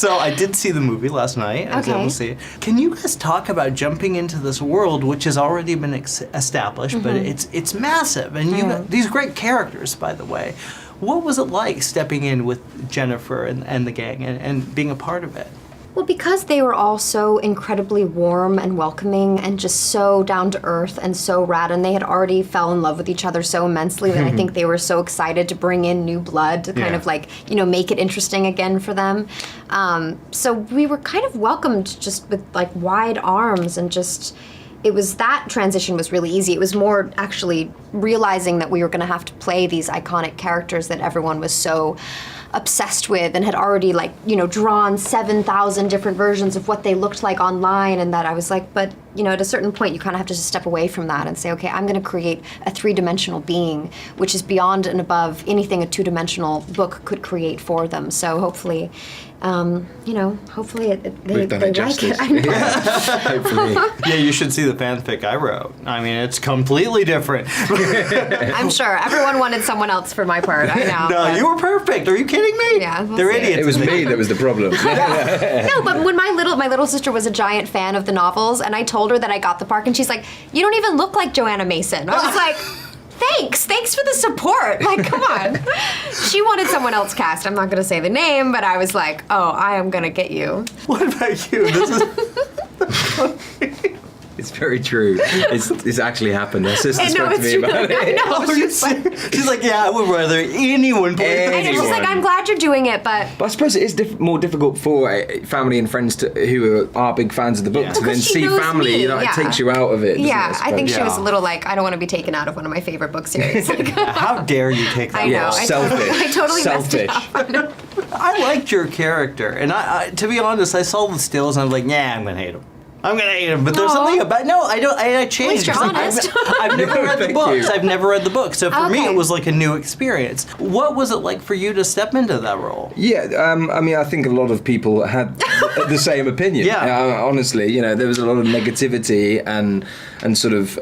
So I did see the movie last night. I was able to see it. Can you guys talk about jumping into this world, which has already been established, but it's massive, and you got these great characters, by the way. What was it like stepping in with Jennifer and the gang and being a part of it? Well, because they were all so incredibly warm and welcoming and just so down to earth and so rad, and they had already fell in love with each other so immensely that I think they were so excited to bring in new blood to kind of like, you know, make it interesting again for them. So we were kind of welcomed just with like wide arms, and just, it was, that transition was really easy. It was more actually realizing that we were going to have to play these iconic characters that everyone was so obsessed with and had already, like, you know, drawn 7,000 different versions of what they looked like online, and that I was like, but, you know, at a certain point you kind of have to just step away from that and say, okay, I'm going to create a three-dimensional being, which is beyond and above anything a two-dimensional book could create for them. So hopefully, you know, hopefully they like it. I know. Hopefully. Yeah, you should see the fanfic I wrote. I mean, it's completely different. I'm sure everyone wanted someone else for my part. I know. No, you were perfect. Are you kidding me? Yeah, we'll they're see. idiots. It was me that was the problem. No, but when my little sister was a giant fan of the novels, and I told her that I got the part, and she's like, "You don't even look like Joanna Mason." I was like, Thanks for the support. Like, come on. She wanted someone else cast. I'm not going to say the name, but I was like, oh, I am going to get you. What about you? This is... It's very true. It's actually happened. Her sister spoke to me about it. I know. She's like, yeah, I would rather anyone play. I know. She's like, I'm glad you're doing it, but I suppose it is more difficult for family and friends who are big fans of the book to then see family. Me. You know, it takes you out of it. Yeah, I think she was a little like, I don't want to be taken out of one of my favorite book series. Like, how dare you take that? I know. Selfish. I totally messed it Selfish. up. I liked your character, and I to be honest, I saw the stills and I'm like, yeah, I'm gonna hate him. I'm gonna hate him, but there's something about I don't. I changed. At least you're honest. I've never read the books. I've never read the books, so for me it was like a new experience. What was it like for you to step into that role? Yeah, I mean, I think a lot of people had the same opinion. Yeah, honestly, you know, there was a lot of negativity and sort of,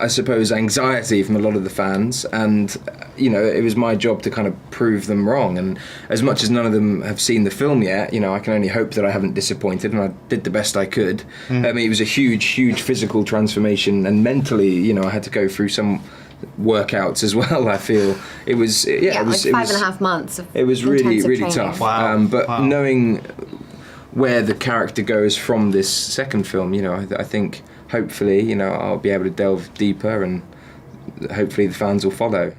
I suppose, anxiety from a lot of the fans, and you know, it was my job to kind of prove them wrong. And as much as none of them have seen the film yet, you know, I can only hope that I haven't disappointed, and I did the best I could. I mean, it was a huge physical transformation, and mentally, you know, I had to go through some workouts as well. I feel it was it was like 5.5 months. It was really training. tough. Wow. But knowing where the character goes from this second film, you know, I think hopefully, you know, I'll be able to delve deeper, and hopefully the fans will follow.